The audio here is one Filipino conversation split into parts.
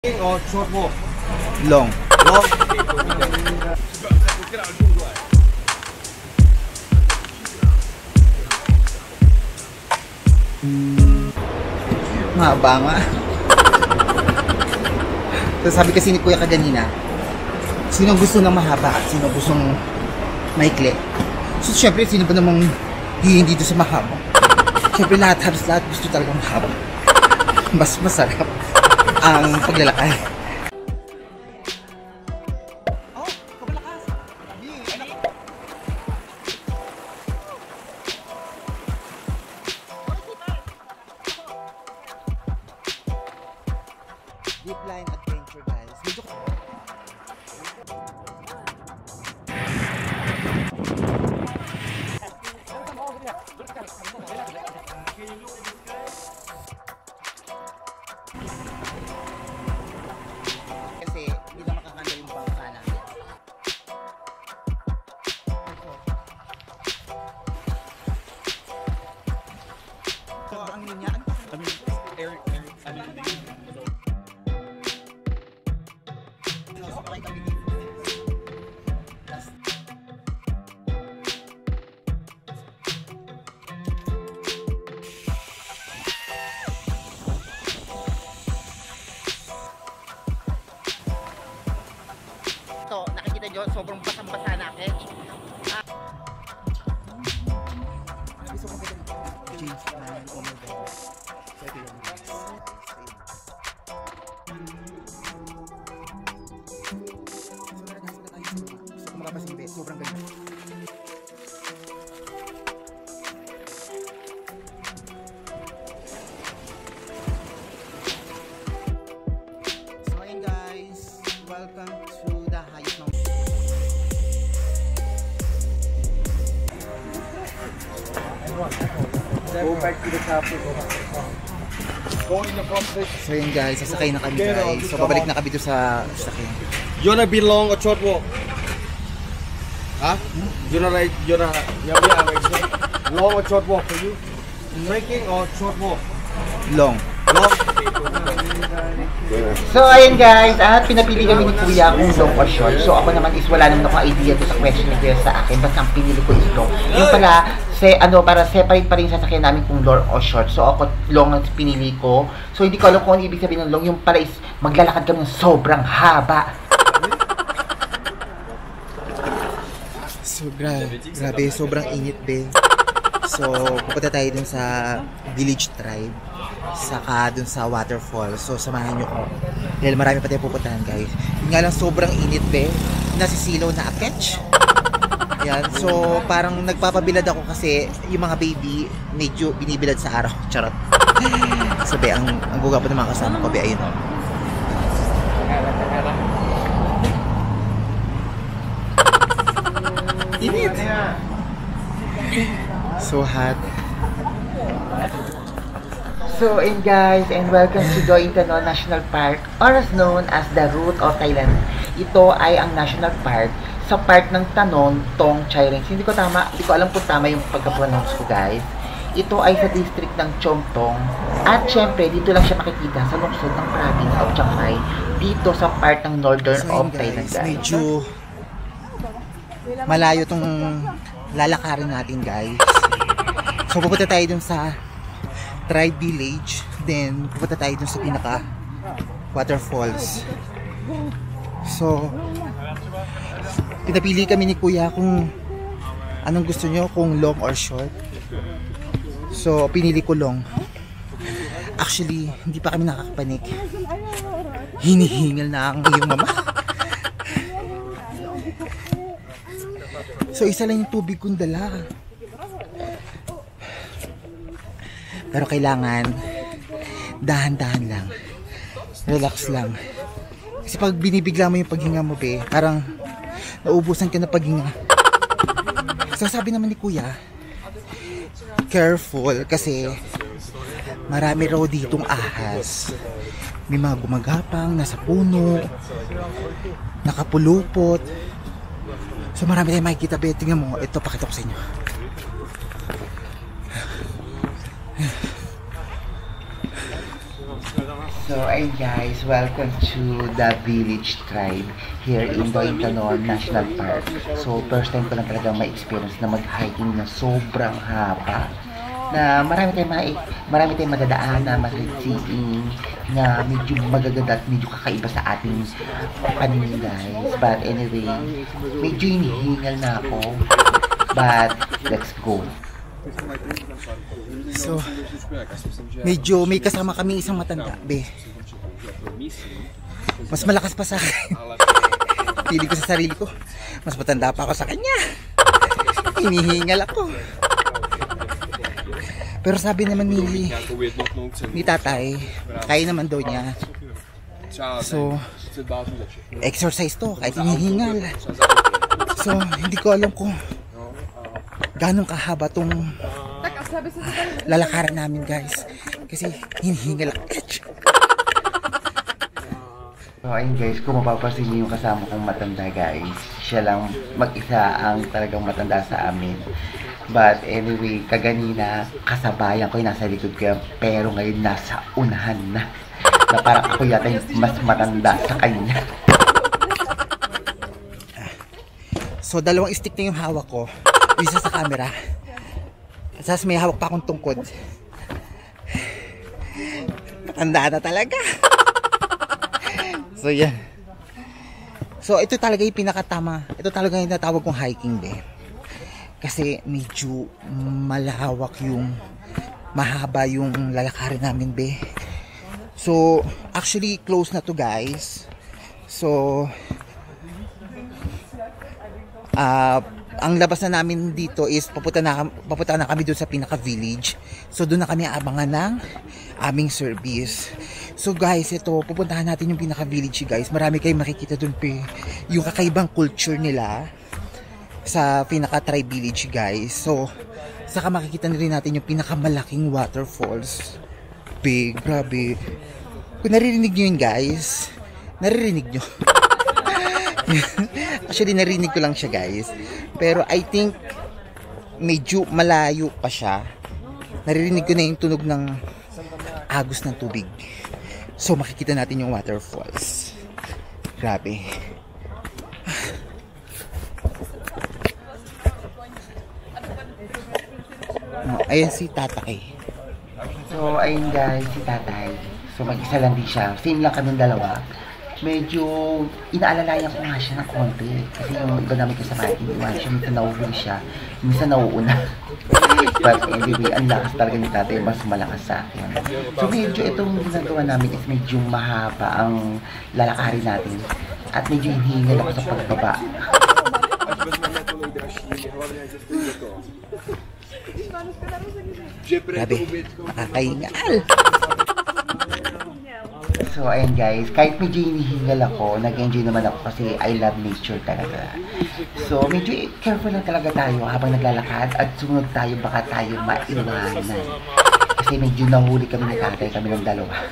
or short walk? Long. Long. Mahaba nga. So, sabi kasi ni Kuya kaganina, sino gusto ng mahaba at sino gustong maikli? So, syempre, sino ba namang hindi dito sa mahaba? Syempre, halos lahat gusto talagang mahaba. Mas masarap ang paglalakay. Deep line adventure, guys. Dito kasi hindi na makakandal yung bangka namin. So, ang linya, ito, nakikita nyo, sobrang basang-basa na ako. James Bond, oh my God. Sobrang ganda. So ayun guys, welcome to the highest mountain. Go back to the top. Go in the front place. So yun guys, sasakay na kami guys. So pabalik na kami doon sa sasakyan. You wanna be long or short walk? Huh? You wanna long or short walk for you? Trekking or short walk? Long. Long. So ayun guys, at pinapili kami ni Kuya kung long or short. So ako naman is wala naman akong idea doon sa question ni Kuya sa akin. Basta ang pinili ko is long. Yung pala, para separate pa rin sasakyan namin kung long or short. So ako long ang pinili ko. So hindi ko alam kung ano ibig sabihin ng long. Yung pala is maglalakad kami ng sobrang haba. So grabe, sobrang init be. So pupunta tayo dun sa village tribe, saka dun sa waterfall. So samahan nyo ko dahil marami pa tayo pupuntahan guys. Yung nga lang sobrang init be, nasisilaw na aketch. Yan, so parang nagpapabilad ako kasi yung mga baby medyo binibilad sa araw. Charot. So be, ang guga pa ng mga kasama ko be, ayun o. Init. So hot. So and guys, and welcome to Doi Intano National Park, or as known as the Root of Thailand. Ito ay ang national park sa part ng Tanon, Tong Chai Reng. Hindi ko alam kung tama yung pagka-pronounce ko guys. Ito ay sa district ng Chom Tong. At syempre, dito lang siya makikita sa lungsod ng province of Chiang Mai. Dito sa part ng northern of Thailand guys. Medyo malayo tong lalakarin natin guys. So pupunta tayo dun sa Tribe Village, then pupunta tayo dun sa pinaka waterfalls. So pinapili kami ni Kuya kung anong gusto nyo, kung long or short. So pinili ko long. Actually hindi pa kami nakakapanik, hinihingal na ang iyong mama. So isa lang yung tubig kong dala. Pero kailangan dahan-dahan lang. Relax lang. Kasi pag binibigla mo yung paghinga mo be, parang nauubusan ka na paghinga. So sabi naman ni Kuya, careful kasi marami raw ditong ahas. May mga gumagapang nasa puno, nakapulupot. So marami tayong makikita be. Tingnan mo, ito pakita ko sa inyo. So, ayun guys, welcome to the Village Tribe here in Doitanon National Park. So, first time ko lang talagang ma-experience na mag-hiking na sobrang haba. Na marami tayong madadaan na sightseeing na medyo magaganda at medyo kakaiba sa ating paningin guys. But anyway, medyo hinihingal na ako. But, let's go. So, medyo may kasama kami isang matanda, be. Mas malakas pa sa akin. Pili ko sa sarili ko. Mas matanda pa ako sa kanya. Hinihingal ako. Pero sabi naman ni tatay, kaya naman daw niya. So, exercise to, kahit hinihingal. So, hindi ko alam kung ganong kahaba tong lalakaran namin guys. Kasi hinihingal ako. So ayun guys, kung mapapansin niyo yung kasama kong matanda guys, siya lang mag-isa ang talagang matanda sa amin. But anyway, kaganina kasabayan ko yung nasa likod ko, pero ngayon nasa unahan na. Na parang ako yata yung mas matanda sa kanya. So dalawang stick na yung hawak ko. Isa sa camera. Tapos may hawak pa akong tungkod. Matanda na talaga. So yan. So ito talaga yung pinakatama. Ito talaga yung natawag kong hiking be. Kasi medyo malawak yung mahaba yung lalakarin namin be. So actually close na to guys. So ang labas na namin dito is papunta na kami doon sa pinaka village. So doon na kami abangan ng aming service. So guys, ito pupuntahan natin yung pinaka village guys. Marami kayong makikita doon pe. Yung kakaibang culture nila sa pinaka tribe village guys. So saka makikita na rin natin yung pinakamalaking waterfalls. Big, grabe. Kung naririnig nyo yun guys, naririnig nyo. Actually narinig ko lang siya guys. Pero I think medyo malayo pa siya. Naririnig ko na yung tunog ng agos ng tubig. So makikita natin yung waterfalls. Grabe. Ayan si tatay. So ayun guys, si tatay. So mag-isa lang din siya. Same lang kami dalawa. Medyo inaalalayan ko nga siya ng konti. Kasi yung iba namin kasama natin, minsan nauhuli siya, minsan nauuna. But anyway, ang lakas talaga ni tatay, mas malakas sa akin. So medyo itong ginagawa namin is medyo mahaba ang lalakarin natin. At medyo hinihingal ako sa pagbaba. Grabe, nakakaingal. So ayan guys, kahit medyo hinihingal ako, nag-enjoy naman ako kasi I love nature talaga. So medyo careful lang talaga tayo habang naglalakad at sumunod tayo baka tayo maiwanan. Kasi medyo nahuli kami ni tatay, kami ng dalawa.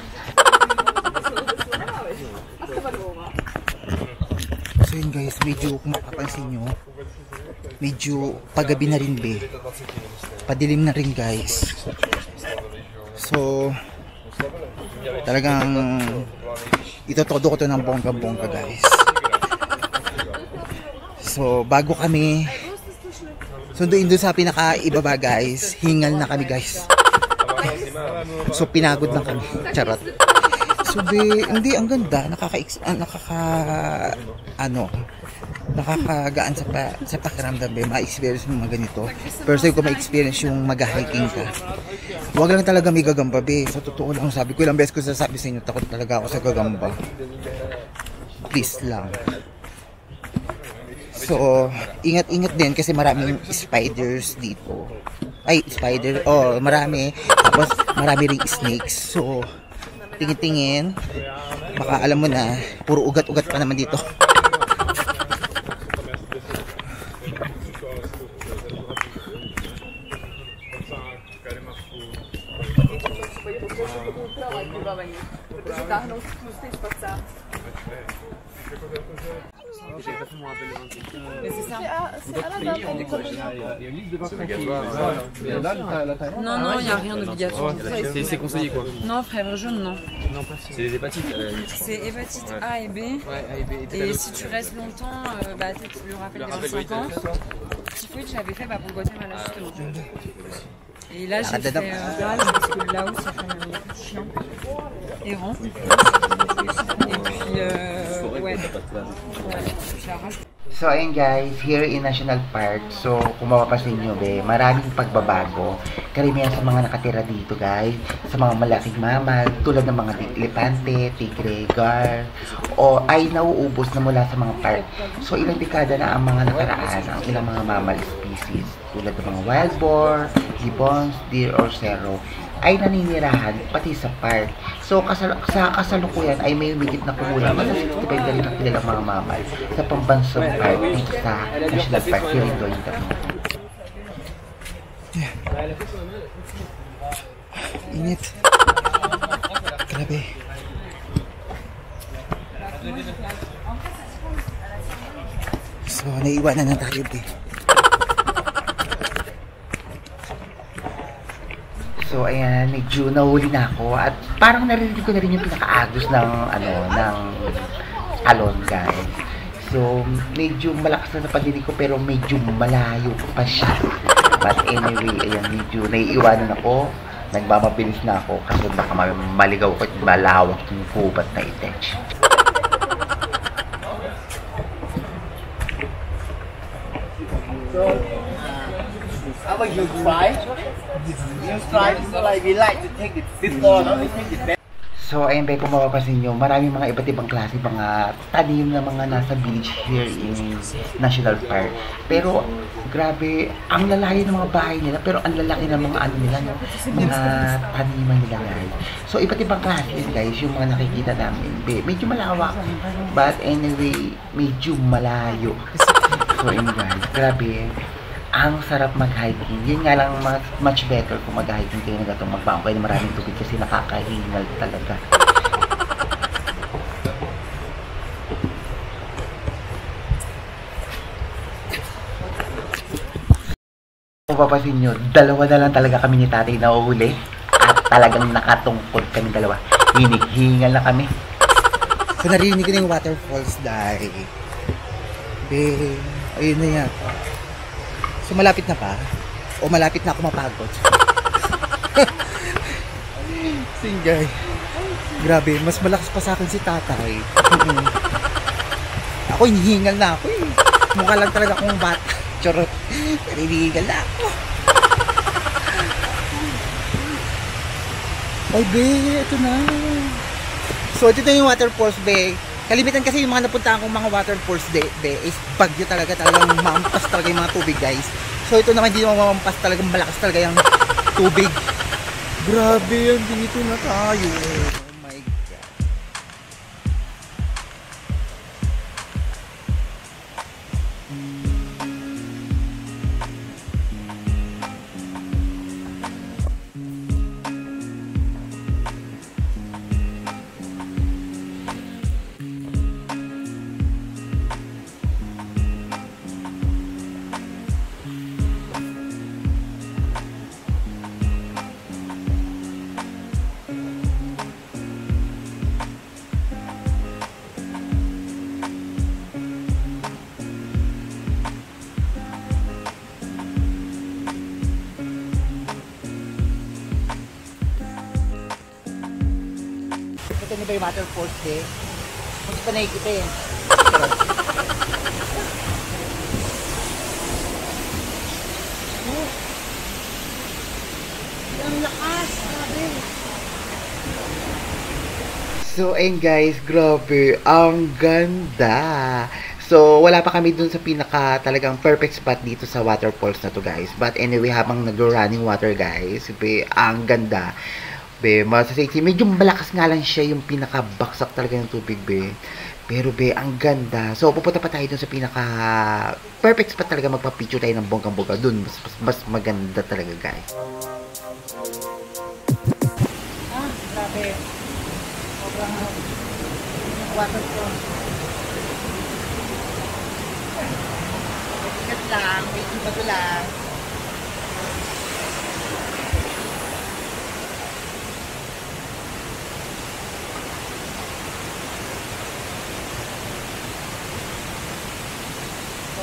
So yun guys, medyo kung mapapansin nyo, medyo paggabi na rin be. Padilim na rin guys. So talagang itotodo ko to ng bongga-bongga guys. So bago kami sunduin doon sa pinaka-ibaba guys, hingal na kami guys. So pinagod na kami. Charot. So hindi, ang ganda, nakakagaan sa pakiramdam be, ma-experience mo mga ganito. First time ko ma-experience yung mag-hiking ka. Huwag lang talaga may gagamba be. Sa totoo lang, sabi ko, ilang beses ko sasabi sa inyo, takot talaga ako sa gagamba. Please lang. So, ingat-ingat din kasi maraming spiders dito. Ay, spider. Oh, marami. Tapos, marami ring snakes. So, tingin-tingin. Baka alam mo na, puro ugat-ugat pa naman dito. Mais c'est ça. Non, non, il n'y a rien d'obligatoire. C'est conseillé quoi. Non, fièvre jaune, non. C'est les hépatites. C'est hépatite A et B. Et si tu restes longtemps, bah, tu le rappelles des 25 ans. Typhoïde, j'avais fait pour le Guatemala, justement. Et là, j'ai fait rage parce que là-haut, ça fait un chien errant. Et puis, ouais. Puis la rage. So, ayun guys, here in National Park, so kung mapapansin nyo, maraming pagbabago. Karamihan sa mga nakatira dito guys, sa mga malaking mammal, tulad ng mga elepante, tigre, gar, o ay nauubos na mula sa mga park. So, ilang dekada na ang mga nakaraan, ang ilang mga mammal species, tulad ng mga wild boar, gibbons, deer, or cerro, ay naninirahan pati sa park. So, sa kasalukuyan ay may umigit na kumulang mga 65 na rin ang kilalang mga mammal sa pambansang park dito sa National Park here in Doña Tapino. Init. Grabe. So, naiiwanan na tayo So, ayan, medyo nahuli na ako at parang narinig ko na rin yung pinakaagos ng, ng alon, guys. So, medyo malakas na napadinig ko pero medyo malayo pa siya. But anyway, ayan, medyo naiiwanan ako. Nagmamabilis na ako kasi baka maligaw ko at malawak yung kubat na itech. So, how about you try? You try, so like we like to take this corner, we take it back. So, ayun ba, kung mapapansin nyo, maraming mga iba't ibang klase, mga tanim na mga nasa village here in National Park. Pero, grabe, ang lalayo ng mga bahay nila, pero ang lalaki ng mga ano nila, no? Mga taniman nila, guys. So, iba't ibang klase, guys, yung mga nakikita namin. Medyo malawak, but anyway, medyo malayo. So, ayun guys, grabe. Ang sarap mag-hiking. Yun nga lang much better kung mag-hiking kayo na gatong magbaon kayo ng maraming tubig kasi nakakahingal talaga. Kung papasin nyo, dalawa na lang talaga kami ni tatay na uhuli at talagang nakatungkod kami dalawa. Hingal na kami. So narinig ko na yung waterfalls dahil ayun na yan. So, malapit na pa? O malapit na ako mapagod? Singgay. Grabe, mas malakas pa sa akin si tatay. Ako, hinihingal na ako eh. Mukha lang talaga akong bata. Charot. Pero hinihingal na ako. Ay, be, ito na. So, ito na yung waterfalls, be. Kalimitan kasi yung mga napuntahan kong mga waterfalls is bagyo talaga, talagang mamampas talaga yung mga tubig, guys. So ito naman hindi naman mamampas, talagang malakas talaga yung tubig. Grabe yan, dito na tayo. Oh my God. Ito na ba yung waterfalls eh? Mas pa nakikita eh. Ang lakas! Grabe! So, ayun guys, grabe. Ang ganda! So, wala pa kami dun sa pinaka talagang perfect spot dito sa waterfalls na to guys. But anyway, habang nag-running water guys, ang ganda. Masasaysi, medyo malakas nga lang siya yung pinaka-baksak talaga ng tubig, Pero, ang ganda. So, pupunta pa tayo dun sa pinaka-perfect spot talaga. Magpa-picture tayo ng bonggang-bongga. Dun, mas maganda talaga, guys. Grabe. Sobrang waterfall. lang. Waiting pa lang.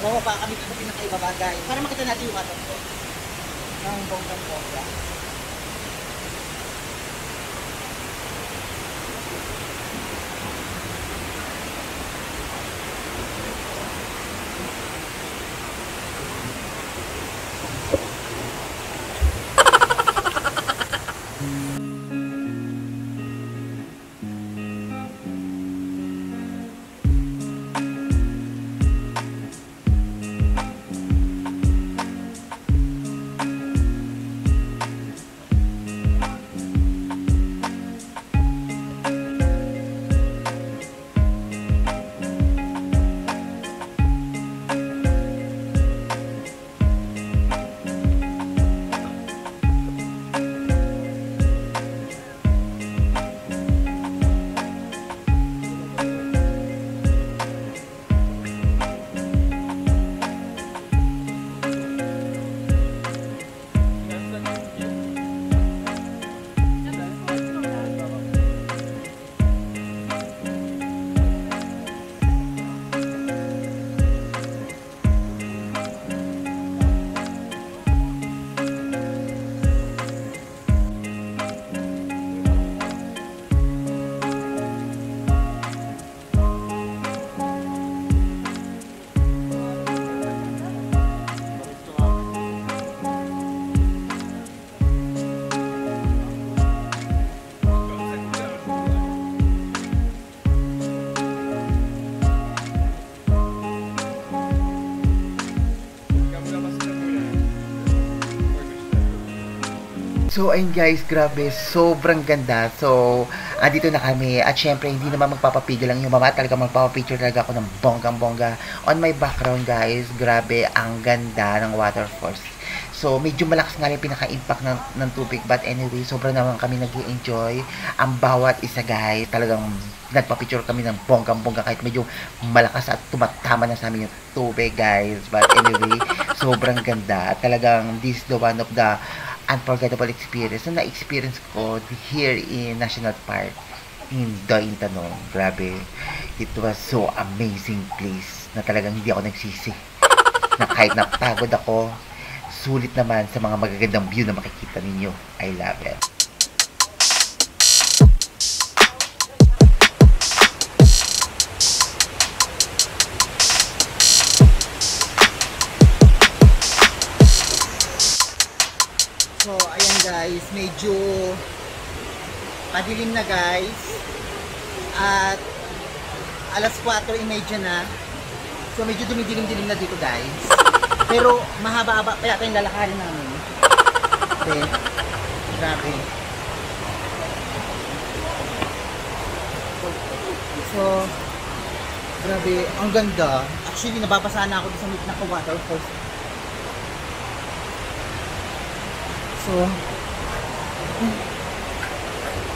Bawa pa kami sa pinakaibaba guys. Para makita natin yung waterfall. Ang bonggang-bongga. So, ayun guys, grabe, sobrang ganda. So, andito na kami. At syempre, hindi naman magpapapigil lang yung mama. Talaga magpapapicture talaga ako ng bonggang-bongga. On my background guys, grabe, ang ganda ng waterfalls. So, medyo malakas nga yung pinaka-impact ng tubig. But anyway, sobrang naman kami nag-i-enjoy. Ang bawat isa guys, talagang nagpapicture kami ng bonggang-bongga kahit medyo malakas at tumatama na sa amin yung tubig guys. But anyway, sobrang ganda. Talagang this is the one of the unforgettable experience na na-experience ko here in National Park in Daintanon. Grabe, it was so amazing place na talagang hindi ako nagsisi na kahit napagod ako, sulit naman sa mga magagandang view na makikita ninyo. I love it. So, ayan guys, medyo padilim na guys. At alas 4:30 na. So, medyo dumidilim-dilim na dito guys. Pero mahaba-haba pa yata yung lalakarin namin. Okay. Grabe. So, grabe. Ang ganda. Actually, nababasa na ako sa naka-waterfalls. So, oh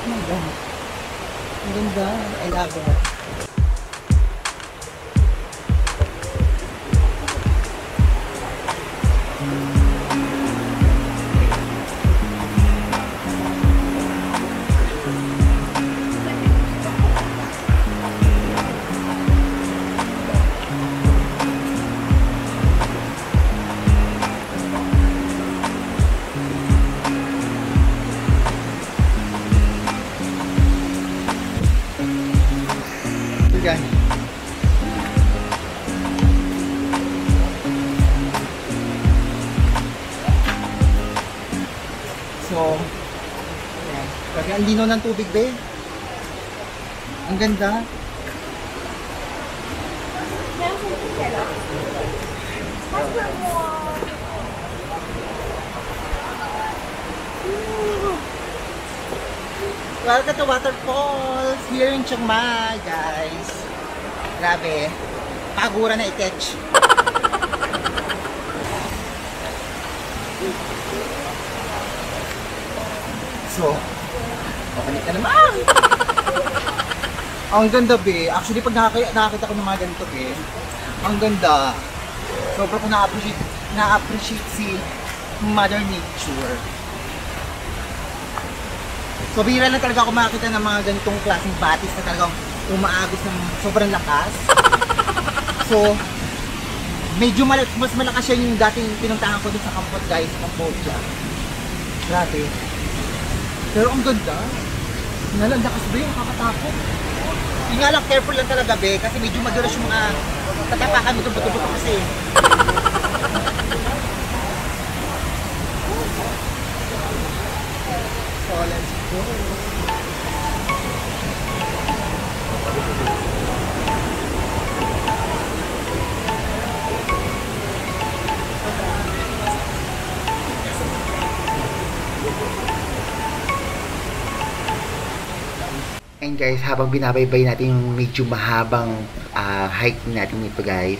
my God. Ang ganda. I love it. So, ayan. Kasi ang lino ng tubig, be. Ang ganda. Welcome to waterfalls here in Chiang Mai, guys. Grabe. Pagura na i-catch. So, papanik ka naman! Ang ganda, be. Actually, pag nakakita ko ng mga ganito, be, ang ganda. Sobrang ko na-appreciate si Mother Nature. So, bihira lang talaga ako makakita ng mga ganitong klaseng batis na talagang umaagos ng sobrang lakas. So, medyo mas malakas siya yung dating pinuntahan ko dun sa Kampot, guys, sa Cambodia. Grabe. Pero ang ganda. Lakas ba yung kakatakot? Yung nga lang, careful lang talaga, be, kasi medyo madulas yung mga tatapakan mo buto-buto kasi. So, let's go. And guys, habang binabaybay natin yung medyo mahabang hike natin nito guys,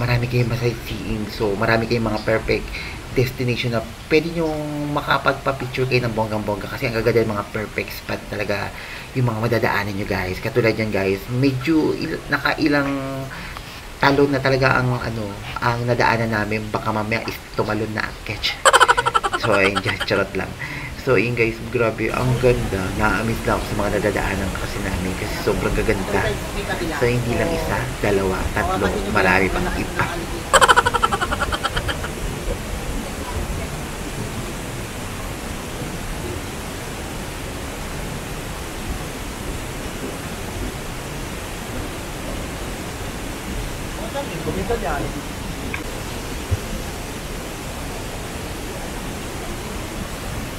marami kayong masightseeing. So, marami kayong mga perfect destination na pwede nyong makapagpa-picture kayo ng bonggang-bongga kasi ang gaganda yung mga perfect spot talaga yung mga madadaanan nyo guys. Katulad yan guys, medyo nakailang talon na talaga ang ang nadaanan namin. Baka mamaya is tumalon na catch. So, ayun, charot lang. So, yun guys, grabe, ang ganda. Na-amaze lang ako sa mga nadadaanan kasi namin kasi sobrang gaganda. So, hindi lang isa, dalawa, tatlo, marami pang iba.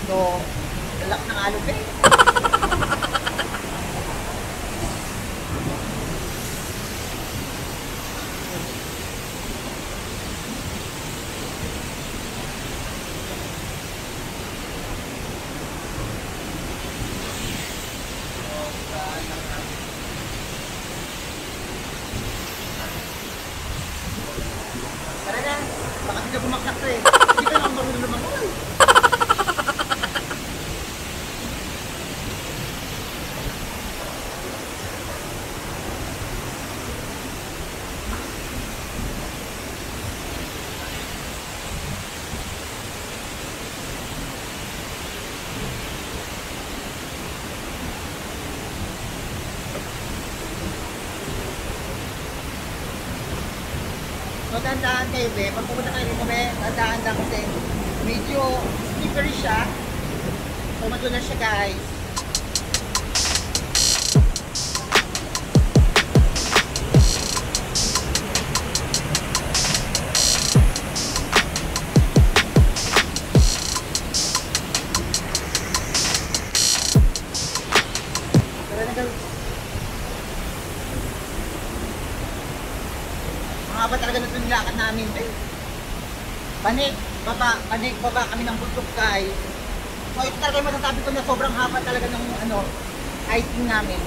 So, lalak ng alog eh. Tara na, baka hindi na bumaksak to eh. Hindi ka lang marunong naman ko eh. So, tandaan kayo, be. Pag pumunta kayo dito, be, tandaan lang kasi medyo slippery siya. So, madulas siya, guys. Tara na, guys. Mga ba talaga na ito nilakad namin, eh. Panik, baba kami ng bundok, guys. So, ito talaga yung masasabi ko na sobrang haba talaga ng, hiking namin.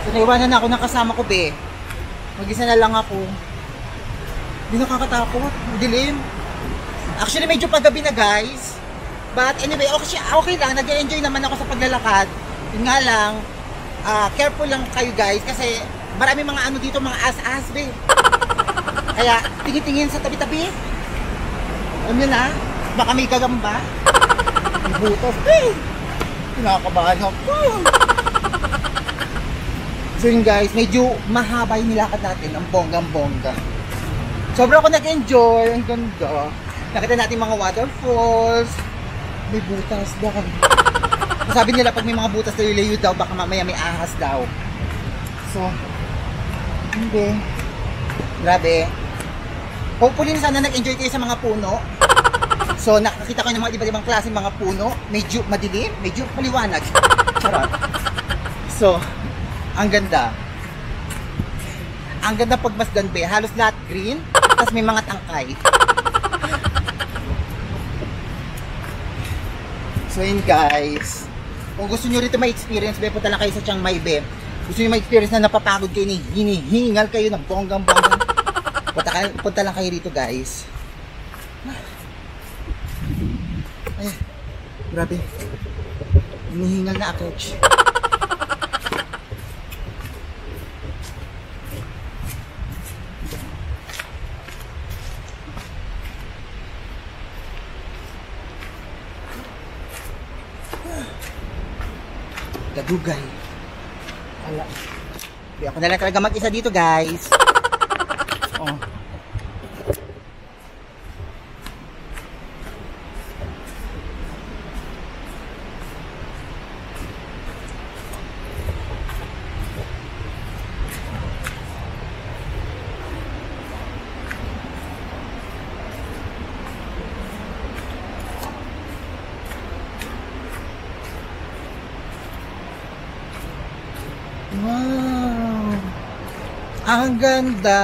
So, naiwanan na ako ng kasama ko, be. Mag-isa na lang ako. Hindi nakakatakot. Dilim. Actually, medyo paggabi na, guys. But anyway, okay lang. Nag-enjoy naman ako sa paglalakad. Yun nga lang, careful lang kayo, guys. Kasi marami mga dito, mga as-as, be. Kaya, tingin-tingin sa tabi-tabi. Alam nyo na, baka may gagamba. butas. Kinakabahan ako. So yun guys, medyo mahaba yung nilakad natin. Ang bonggang-bongga. Sobrang ako nag-enjoy. Ang ganda. Nakita natin mga waterfalls. May butas doon. Sabi nila pag may mga butas na layo daw, baka mamaya may ahas daw. So, hindi. Grabe. Hopefully sana nag-enjoy kayo sa mga puno. So, nakakita ko ng mga iba't ibang klase mga puno. Medyo madilim, medyo maliwanag. Charot. So, ang ganda. Ang ganda pagmasdan be. Halos lahat green. Tapos may mga tangkay. So yun guys. Kung gusto nyo rito ma-experience, be, punta lang kayo sa Chiang Mai, be. Gusto nyo ma-experience na napapagod kayo, hinihingal kayo ng bonggang-bonggang. Punta lang kayo rito guys. Ay, grabe. Hinihingal na ako. Gadugay. Ala. Di ako na lang talaga mag-isa dito guys. Oh. Wow! Ang ganda!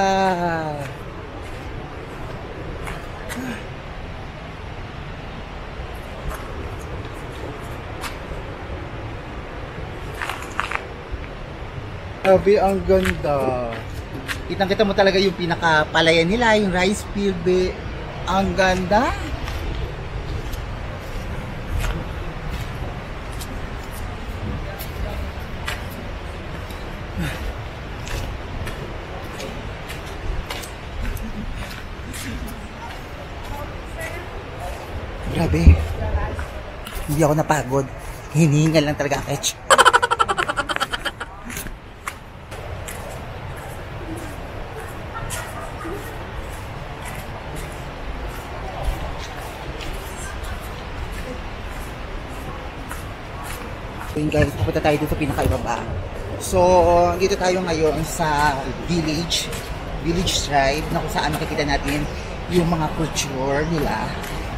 Grabe, ang ganda. Kitang-kita mo talaga yung pinakapalayan nila, yung rice field, be. Ang ganda. Grabe. Hindi ako napagod. Hinihingal lang talaga ang etch. So yun guys, pupunta tayo dito sa pinakaibaba. So, dito tayo ngayon sa village tribe na kung saan makikita natin yung mga culture nila.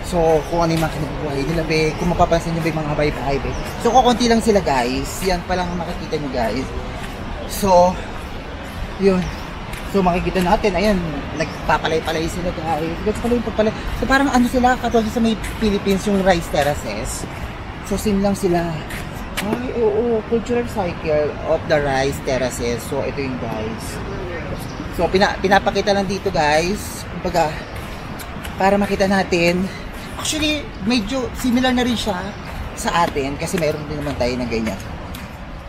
So, kung ano yung mga kinabubuhay nila, be, kung mapapansin nyo ba yung mga bahay-bahay, be. So, kukunti lang sila guys. Yan pa lang makikita nyo guys. So, yun. So, makikita natin, ayan, nagpapalay-palay sila guys. Gusto pala yung pagpalay. So, parang ano sila, katulad sa may Philippines, yung rice terraces. So, same lang sila. Ay, oo, cultural cycle of the rice terraces. So, ito yung guys. So, pinapakita lang dito guys. Kumbaga, para makita natin. Actually, medyo similar na rin siya sa atin kasi meron din naman tayo ng ganyan.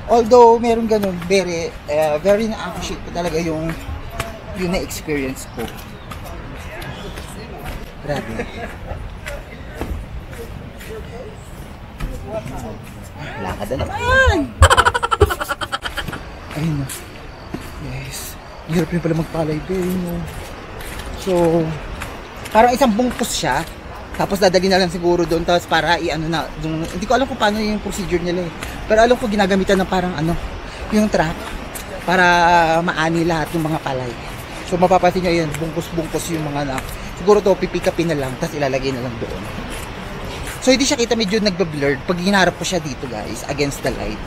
Although, meron ganun, very na-appreciate ko talaga yung na-experience ko. Grabe. Lakad na naman! Ayun na. Yes. Hirap yun pala magpalay ba yun. So, parang isang bungkus siya. Tapos dadali na lang siguro doon. Tapos para i-ano na. Hindi ko alam kung paano yung procedure nila eh. Pero alam ko ginagamitan ng parang ano, yung trap. Para maani lahat ng mga palay. So mapapansin nyo yun, bungkus-bungkus yung mga na. Siguro to pipikapin na lang. Tapos ilalagay na lang doon. So hindi siya kita, medyo nagbe-blurred. Pag hinarap ko siya dito guys, against the light.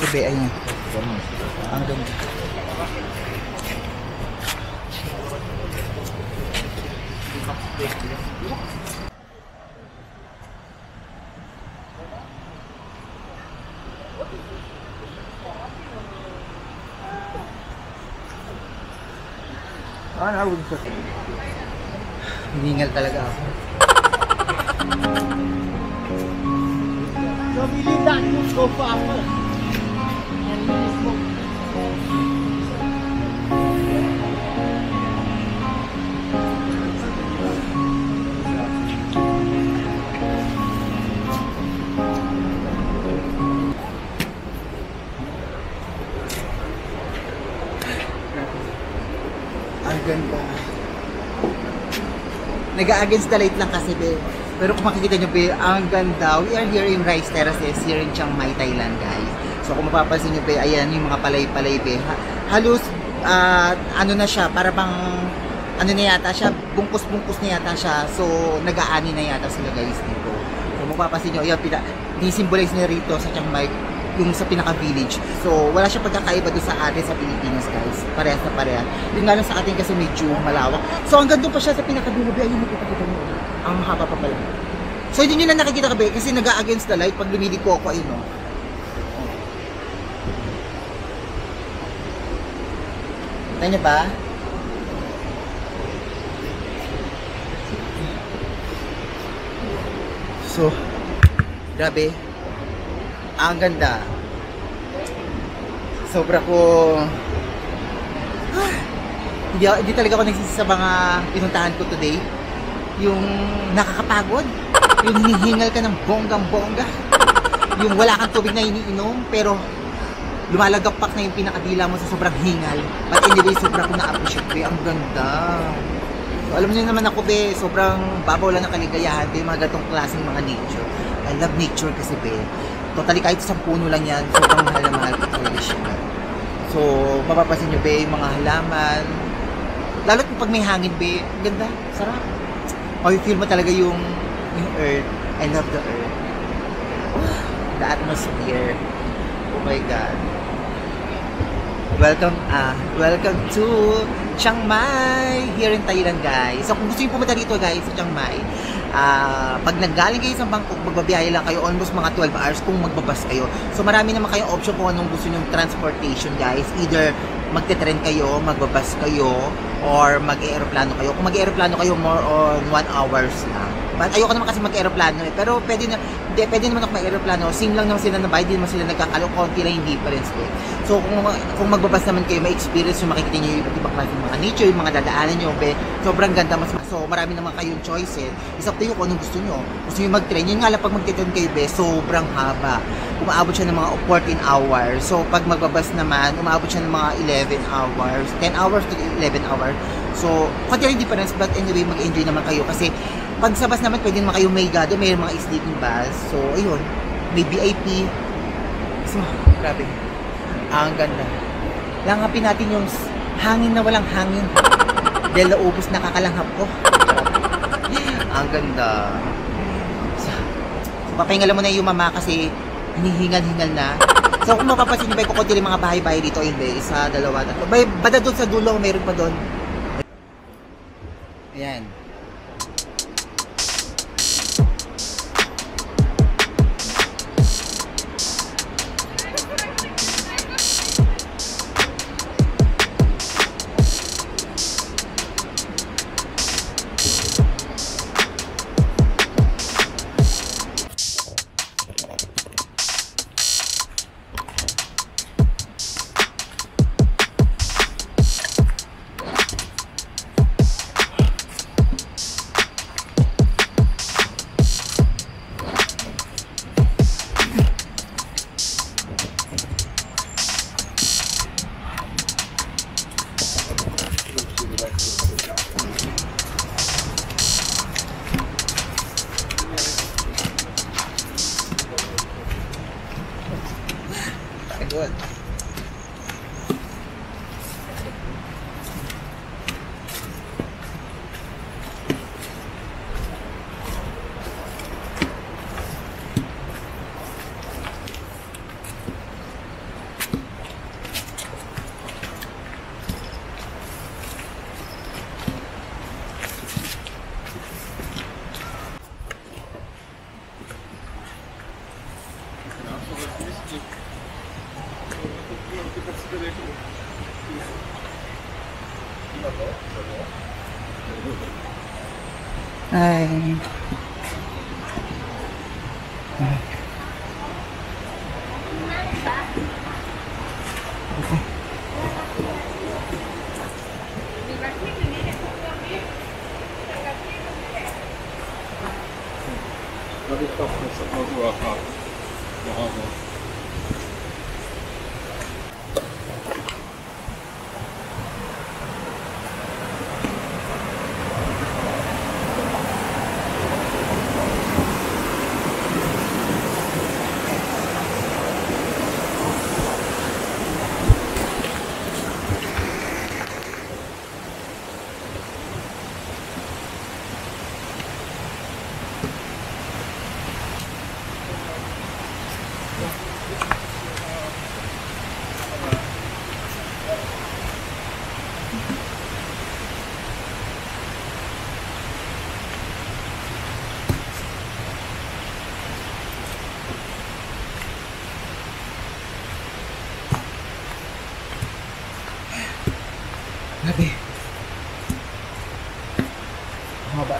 So be, ayun. Ang ganda. Hiningal talaga ako. So we leave that to go far first. Nag-against the light lang kasi, be. Pero kung makikita nyo, be, ang ganda. We are here in Rice Terraces, here in Chiang Mai, Thailand, guys. So kung mapapansin nyo, be, ayan yung mga palay-palay, be. Halos, ano na siya, para bang, ano na yata siya, bungkus-bungkus na yata siya. So, nag-aani na yata sila, guys, dito. So, mapapansin nyo, ayan, ni-symbolize na rito sa Chiang Mai, yung sa pinaka-village. So, wala siya pagkakaiba doon sa atin sa Pilipinas, guys. Parehas na parehas. Yung nga lang sa atin kasi medyo malawak. So, hanggang doon pa siya sa pinaka-dulo. Ayun, nakikita nyo. Ang haba pa pala. So, hindi nyo na nakikita ka, kasi nag-against the light. Pag lumiliko ako, ayun, no. Kita nyo ba? So, grabe. Ang ganda. Sobra ko hindi talaga ako nagsisi sa mga pinuntahan ko today. Yung nakakapagod, yung hinihingal ka ng bonggang-bongga, yung wala kang tubig na iniinom pero lumalagakpak na yung pinakadila mo sa sobrang hingal. But anyway, sobrang ko na-appreciate ko. Ang ganda. So, alam niyo naman ako, be, sobrang babaw lang ng kaligayahan ko yung mga gatong klaseng mga nature. I love nature kasi, be. Totally, kahit isang puno lang yan, sobrang mahal na mahal ko talaga siya. So, mapapasin nyo, be, yung mga halaman. Lalo't pag may hangin, be, ganda, sarap. O, feel mo talaga yung earth. I love the earth. The atmosphere. Oh my God. Welcome to Chiang Mai, here in Thailand, guys. So, kung gusto nyo pumunta dito, guys, sa Chiang Mai, pag nanggaling kayo sa Bangkok, magbabiyahe lang kayo almost mga 12 hours kung magbabas kayo. So marami naman kayong option kung anong gusto nyong transportation, guys. Either magte-tren kayo, magbabas kayo, or mag-aeroplano kayo. Kung mag-aeroplano kayo, more on 1 hours lang. But ayoko naman kasi mag-aeroplano eh. Pero pwede naman ako mag-aeroplano. Same lang naman sila na bayad, din naman sila nagkakalo. Konti lang yung difference eh. So kung magbabas naman kayo, may experience yung makikita nyo yung iba't ibang klaseng mga nature, yung mga dadaanan nyo, be, sobrang ganda. So marami naman kayong choices. It's up to you kung anong gusto nyo. Gusto nyo mag-train. Yun nga lang pag mag-train kayo, be, sobrang haba. Umaabot siya ng mga 14 hours. So pag magbabas naman, umaabot siya ng mga 11 hours. 10 hours to 11 hours. So, konti lang difference, but anyway, mag-enjoy naman kayo. Kasi pag sa bus naman, pwede naman kayo may gado, may mga sleeping bus. So, ayun, may VIP. So, grabe. Ang ganda. Langapin natin yung hangin na walang hangin. Dahil naubos, nakakalanghap ko. Ang ganda. So, papahingalan mo na yung mama kasi hinihingal-hingal na. So, kung mapapansin nyo ba, kukunti rin mga bahay-bahay dito, yun ba, isa, dalawa, tatlo. Bada doon sa dulo, mayroon pa doon. Ayan. Good. Ay.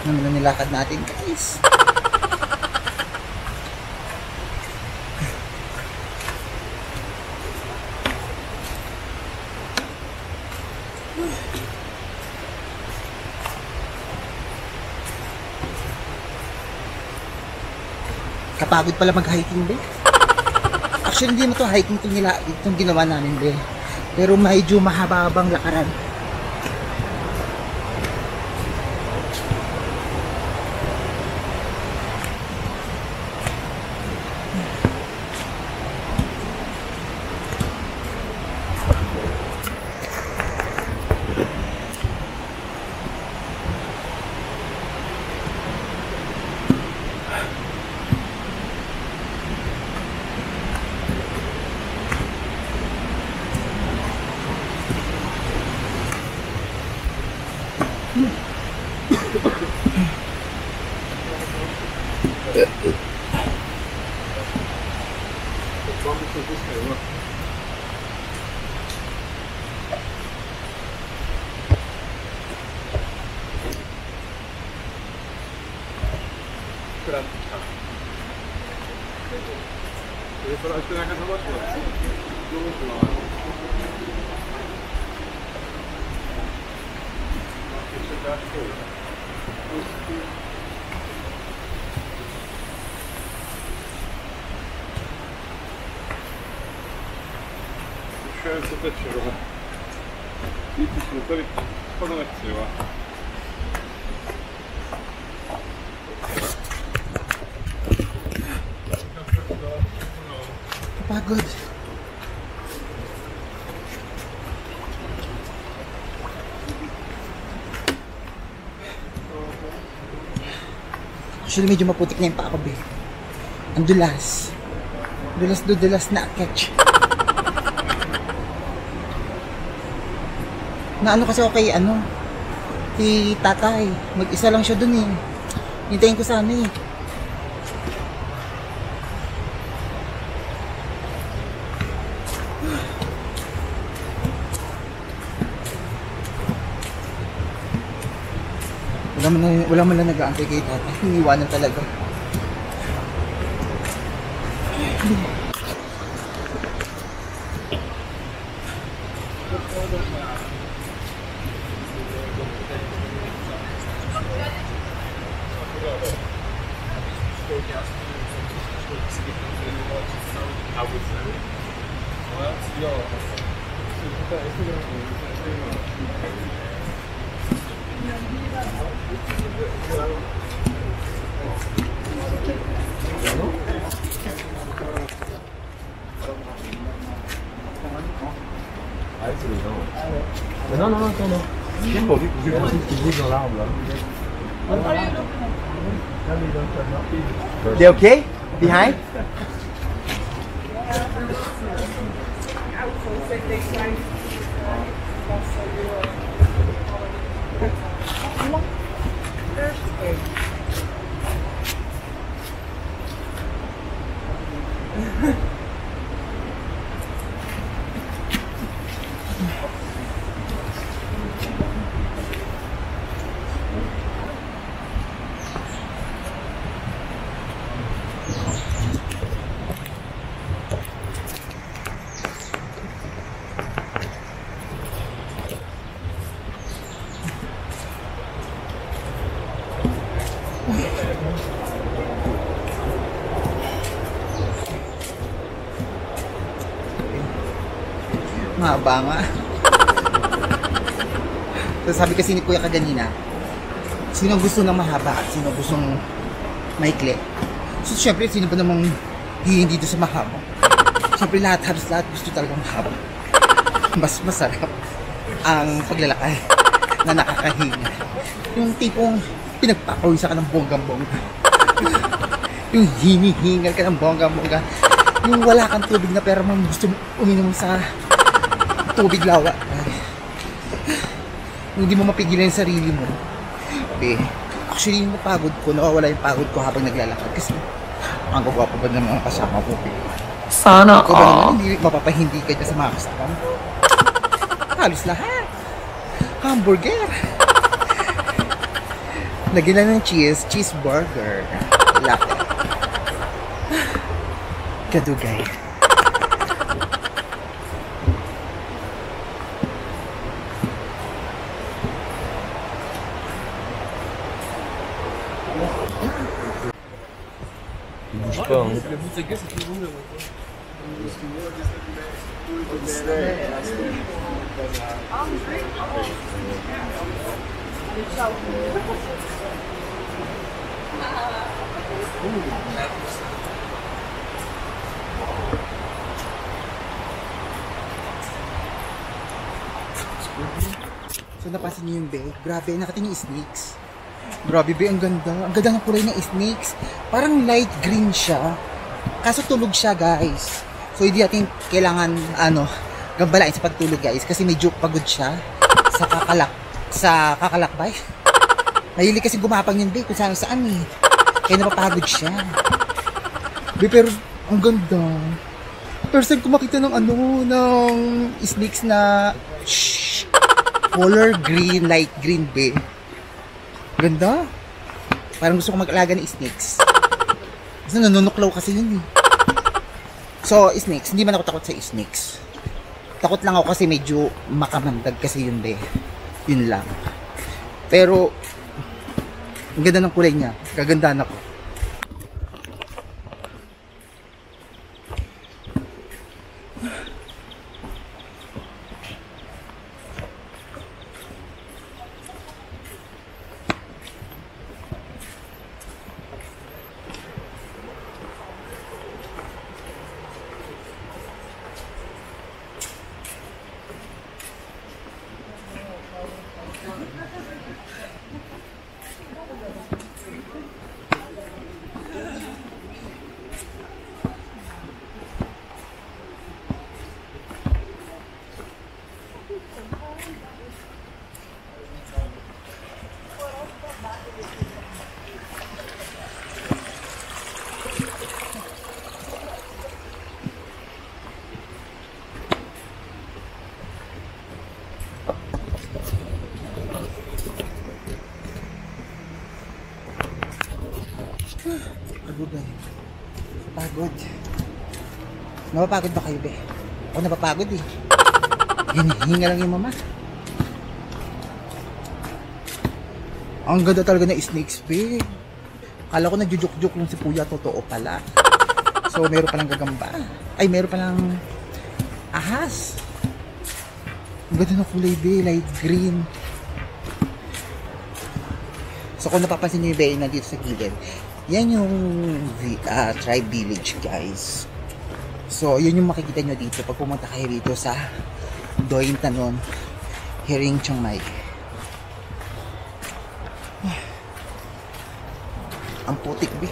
naman ang nilakad natin, guys. Kapagod pala mag-hiking, be. Actually, hindi mo to hiking itong ginawa namin, be. Pero medyo mahaba-habang lakaran. Pagod. Actually, medyo maputik na yung paa ko, be. Ang dulas. Dulas na catch. Na ano kasi ako kay tatay. Mag-isa lang siya dun eh. Hintayin ko sana eh. Wala man lang nag-aantay kay tatay. Iniwanan talaga. Non, non, non, attends, non. J'ai pas vu que tu bouges dans l'arbre là. They okay? Behind? Mahaba nga. So, sabi kasi ni Kuya kaganina, sino gusto ng mahaba at sino gustong maikli? So syempre, sino ba namang hindi dito sa mahaba? Syempre halos lahat gusto talagang mahaba. Mas masarap ang paglalakay na nakakahinga. Yung tipong pinagpapawisa ka ng bonggang-bongga. Yung hinihingal ka ng bonggang-bongga. Yung wala kang tubig na pero mo gusto uminom sa tubig lawa. Hindi mo mapigilan yung sarili mo. Okay. Actually, yung pagod ko, nawawala yung pagod ko habang naglalakad. Kasi, ang gagwapo ba ng mga kasama ko? Sana ako ba naman, hindi mapapahindi ka dyan sa mga kasama mo? Halos lahat. Hamburger. Lagyan lang ng cheeseburger. Love it. Kadugay. Bouge pas, hein. So napansin niyo yung be? Grabe, nakatingin yung snakes. Grabe be, ang ganda. Ang ganda ng kulay ng snakes. Parang light green siya. Kaso tulog siya, guys. So hindi natin kailangan, gambalain sa pagtulog, guys. Kasi medyo pagod siya sa kakalakbay. Mahilig kasi gumapang yun, be, kung saan saan eh. Kaya napapagod siya. Be, pero ang ganda. First time ko makita ng ng snakes na color green, light green, be. Ganda. Parang gusto ko mag-alaga ng snakes. Kasi nanunuklaw kasi yun eh. So, snakes. Hindi man ako takot sa snakes. Takot lang ako kasi medyo makamandag kasi yun, be. Yun lang. Pero, ang ganda ng kulay niya. Kagandaan ako. Pagod. Napapagod ba kayo, be? Ako napapagod eh. Hinihinga lang yung mama. Ang ganda talaga ng snakes, be. Kala ko nagjujuk-juk yung si Kuya, totoo pala. So, meron palang gagamba. Ay, meron palang ahas. Ang ganda ng kulay, be. Light green. So, kung napapansin nyo yung be, nandito sa gilid. Yan yung tribe village, guys. So, yun yung makikita nyo dito pag pumunta kayo dito sa Doi Tanon, Hering Chiang Mai. Ang putik, be.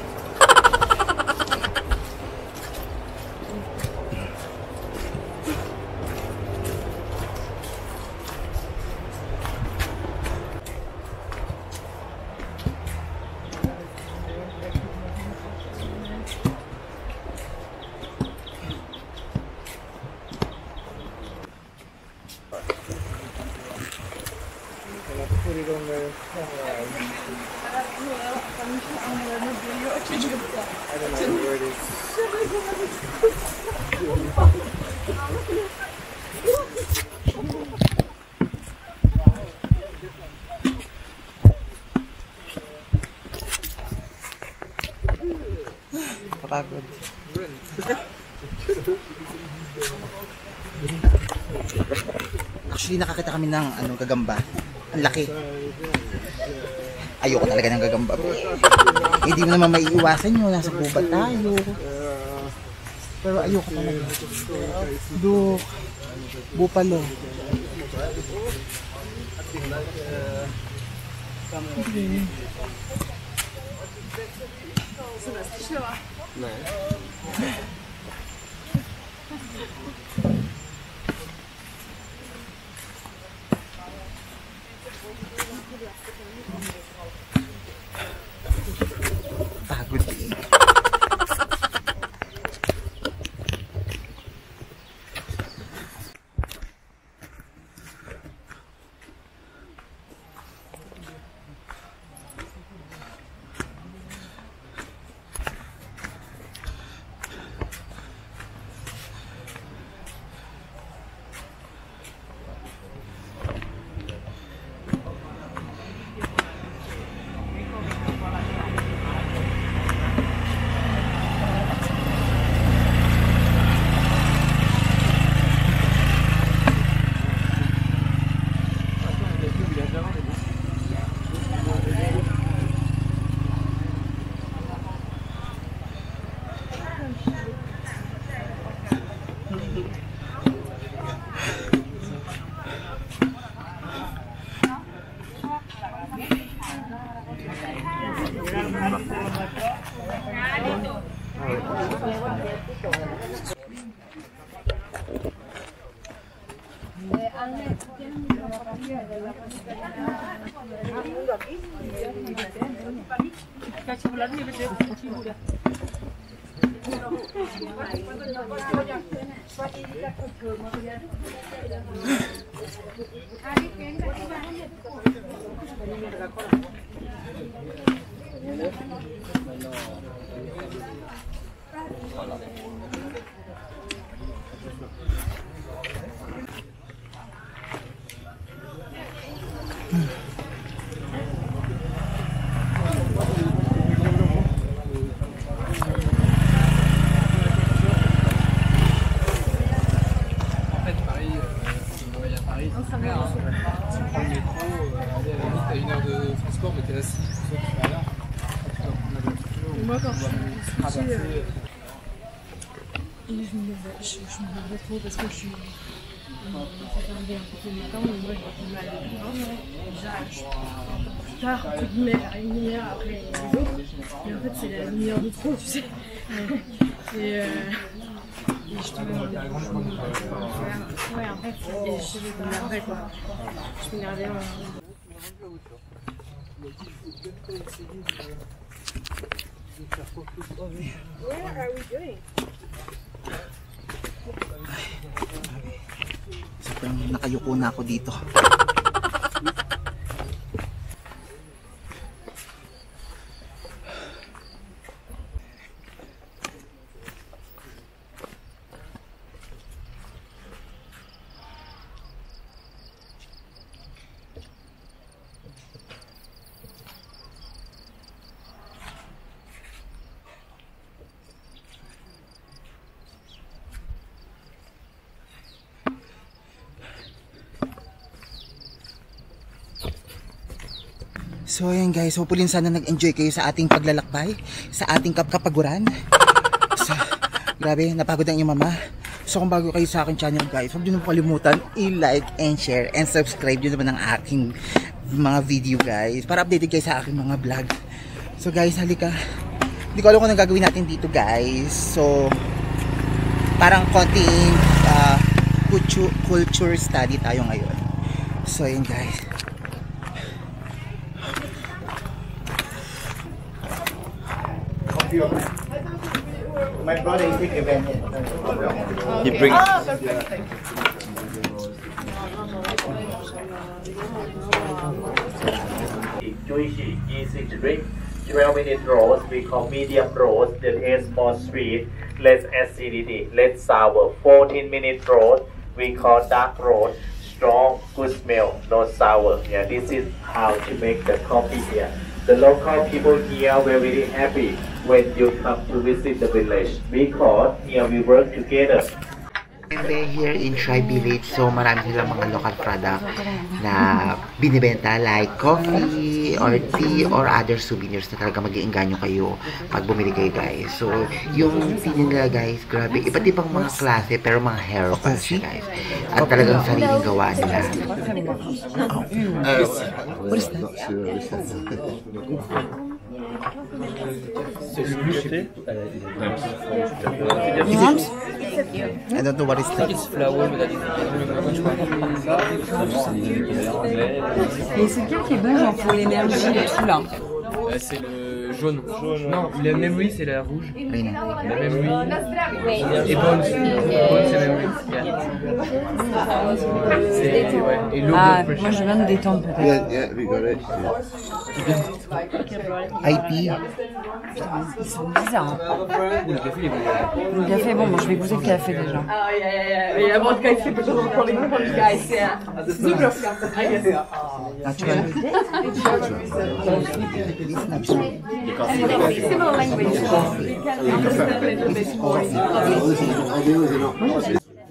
Kapagod. Actually, nakakita kami ng gagamba. Ang laki. Ayoko talaga ng gagamba. Hindi mo naman maiiwasan yun. Nasa gubat tayo. Pero ayoko talaga. Duk. Bupalo. Pagod eh. Moi, quand je suis et je me lève trop parce que je suis. Ça fait un peu le matin, mais moi j'ai mal à déjà, je suis plus tard, entre guillemets, à une demi-heure après les autres. Mais en fait, c'est la demi-heure de trop, tu sais. Et je te mets en faire. Ouais, en fait, et je m'énervais quoi. Je m'énervais. Where are we going? Sobrang nakayuko na ako dito. So ayan guys, hopefully sana nag-enjoy kayo sa ating paglalakbay, sa ating kapaguran. So, grabe, napagod ang inyong mama. So kung bago kayo sa aking channel guys, huwag nyo naman kalimutan i-like and share and subscribe nyo naman ang aking mga video guys, para updated kayo sa aking mga vlog. So guys, halika. Hindi ko alam kung anong gagawin natin dito guys. So parang konting culture study tayo ngayon. So ayan guys. My brother is big event. He brings. Juicy, easy to drink. 12-minute roast, we call medium roast, then is more sweet, less acidity, less sour. 14-minute roast, we call dark roast, strong, good smell, no sour. Yeah, this is how to make the coffee here. The local people here were very happy when you come to visit the village because here we work together. Here in Tribe Village, so marami silang mga local product na binibenta like coffee or tea or other souvenirs na talaga mag-iinganyo kayo pag bumili kayo guys. So yung tea nila guys, grabe, iba't ibang mga klase pero mga herbal siya guys. At talagang sariling gawa nila. What is that? I don't know what is that. Et c'est lequel qui est bon genre pour l'énergie et tout là? C'est le jaune. Non, la memory c'est la rouge. La memory et Bones. Bones c'est memory. Ouais. Et l'eau moi je viens de détendre peut-être. IP. Ils sont bizarres. Hein. Le café est bon, moi je vais goûter le café déjà. Ja, vodka is super controlling for you guys, yeah. Super. Natural. Similar language.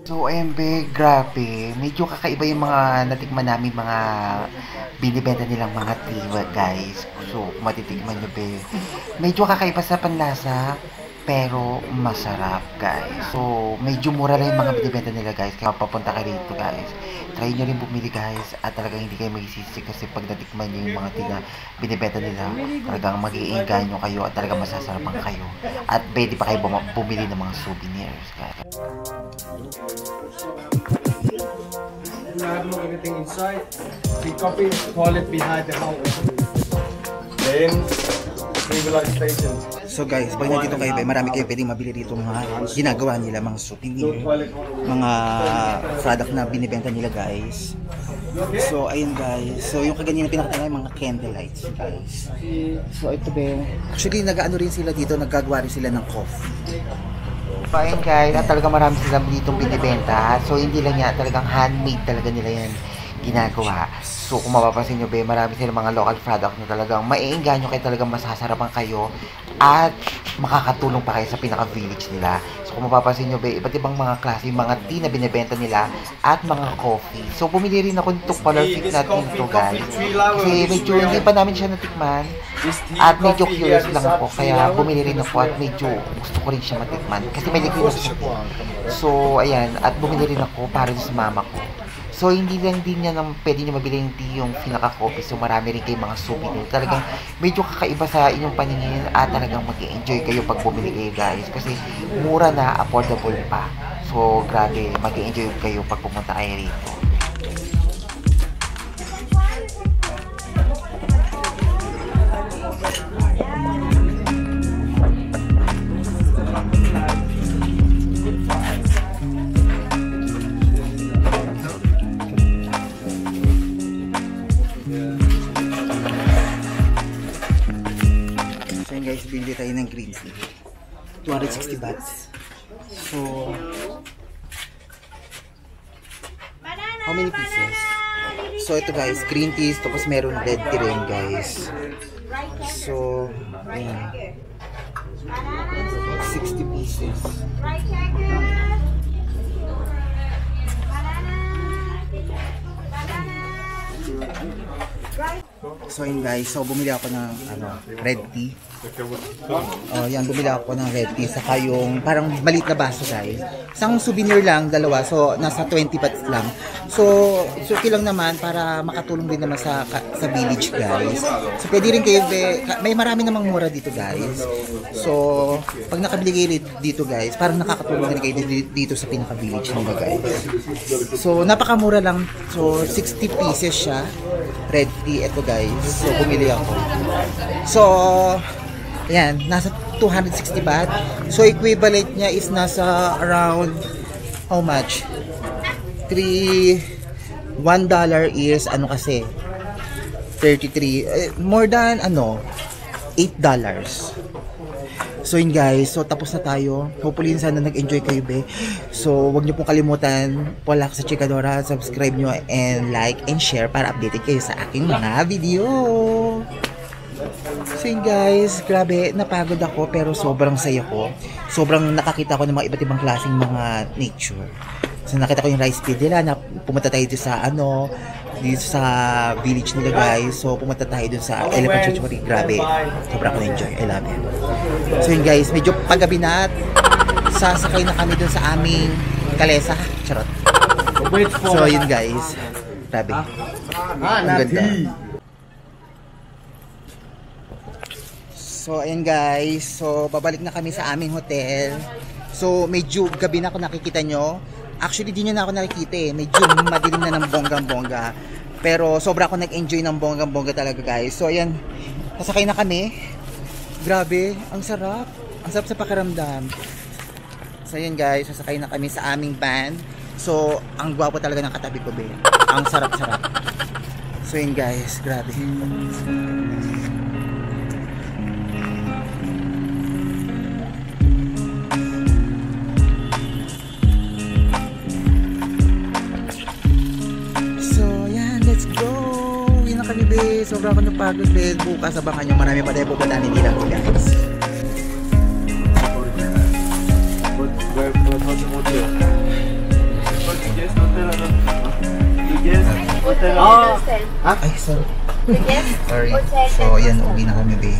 So ayan be, grabe. Medyo kakaiba yung mga natikman namin mga binibenta nilang mga tea guys. So kung matitikman nyo be, medyo kakaiba sa panlasa. pero masarap guys. So medyo mura lang yung mga binibenta nila guys, kaya papunta kayo dito guys, try nyo rin bumili guys, at talagang hindi kayo magsisisi kasi pag natikman nyo yung mga binibenta nila, talagang mag-iinganyo kayo at talagang masasarapan kayo, at pwede pa kayo bumili ng mga souvenirs guys. You have no everything inside. The coffee toilet behind the house. Then civilized station. So guys, pag nandito kayo, marami kayo pwedeng mabili dito mga ginagawa nila, mga souvenir, mga product na binibenta nila guys. So ayun guys, so yung kaganyan na pinakita yung mga candlelights guys. So ito ba, actually nag-ano rin sila dito, naggagawa rin sila ng coffee. So ayun guys, at talagang marami silang ditong binibenta. So hindi lang yan, talagang handmade talaga nila yan ginagawa. So kung mapapansin nyo ba, marami silang mga local product na talagang maiinganyo kayo, talagang masasarapan kayo at makakatulong pa kayo sa pinaka-village nila. So kung mapapansin nyo ba, iba't ibang mga klase, mga tea na binibenta nila at mga coffee. So bumili rin ako nitong color fix natin ito guys. Kasi medyo hindi pa namin siya natikman at medyo curious lang ako. Kaya bumili rin ako at medyo gusto ko rin siya matikman. Kasi may liquid siya. So ayan, at bumili rin ako para sa mama ko. So, hindi lang din yan ang pwede nyo mabili yung tea, yung pinaka-coffee. So, marami rin kayong mga souvenir. Talagang medyo kakaiba sa inyong paningin at talagang mag-enjoy kayo pag bumili kayo guys. Kasi mura na, affordable pa. So, grabe, mag-enjoy kayo pag pumunta kayo rito. Guys, bili tayo ng green tea. 260 bahts. So, how many pieces? So, ito guys, green tea, tapos meron red tea rin guys. So, ayan. 60 pieces. So yun guys, so bumili ako ng red tea. Oh, yan, bumili ako ng red tea, saka yung parang maliit na baso guys. Isang souvenir lang, dalawa, so nasa 20 bahts lang. So okay lang naman para makatulong din naman sa village guys. So pwede rin kayo, may marami namang mura dito guys. So pag nakabili kayo dito guys, parang nakakatulong din kayo dito sa pinaka-village nila guys. So napakamura lang, so 60 pieces siya, red tea, ito guys. So bumili ako. So ayan, nasa 260 baht. So equivalent niya is nasa around how much? $1 is ano kasi 33, more than ano $8. So yun guys, so tapos na tayo. Hopefully sana nag-enjoy kayo be. So wag niyo pong kalimutan, Polak sa Chikadora, subscribe nyo and like and share para updated kayo sa aking mga video. So yun guys, grabe, napagod ako pero sobrang saya ko. Sobrang nakakita ko ng mga iba't ibang klaseng mga nature. So nakita ko yung rice field nila, na pumunta tayo dito sa dito sa village nila guys. So pumunta tayo dun sa Elephant Sanctuary. Grabe, sobrang ko na-enjoy. I love it. So yun guys, medyo paggabi na at sasakay na kami dun sa aming kalesa. Charot. So yun guys, grabe. Ang ganda. So ayan guys, so babalik na kami sa aming hotel. So medyo gabi na, kung nakikita nyo. Actually di nyo na ako nakikita eh, medyo madilim na ng bonggang-bongga. Pero sobra ako nag-enjoy ng bonggang-bongga talaga guys. So ayan, sasakay na kami. Grabe, ang sarap. Ang sarap sa pakiramdam. So ayan guys, sasakay na kami sa aming van. So ang gwapo talaga ng katabi ko be. Ang sarap-sarap. So ayan guys, grabe. Sobrang ako napagod din. Bukas abangan nyo, marami pa tayo pupuntahan, hindi lang guys. Ay, sorry. Sorry. So yan, uwi na kami be.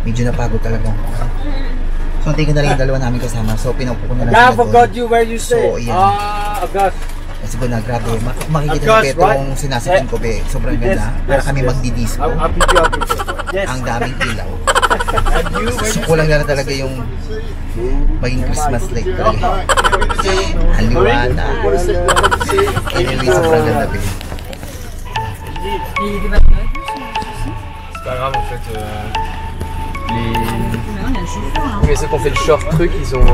Medyo napagod talaga ako. So, antay ko na lang yung dalawa namin kasama. So, pinaupo ko na lang I sila forgot doon. you where you stay. So, ayan. August. Kasi ba na, grabe. Makikita Of na course, ba itong sinasakin ko, be. Sobrang ganda. Para kami magdidisco. I'll pick you up. Yes. Ang daming ilaw. So, kulang na talaga yung maging Christmas light talaga. Haliwana. Anyway, sobrang ganda, be. C'est pas grave en fait. Mais ceux qui ont fait le short truc, ils ont.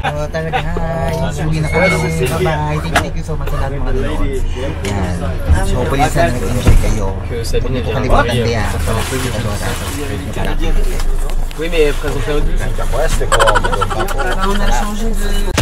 So, talaga, hi. Suwi na kami. Bye-bye. Thank you so much sa lahat mga nanonood. Yan. So, hopefully sana nag-enjoy kayo. Que Sabine est bien Kalimutan mariée. kaya. Oui, mais présentez-nous. On a changé de...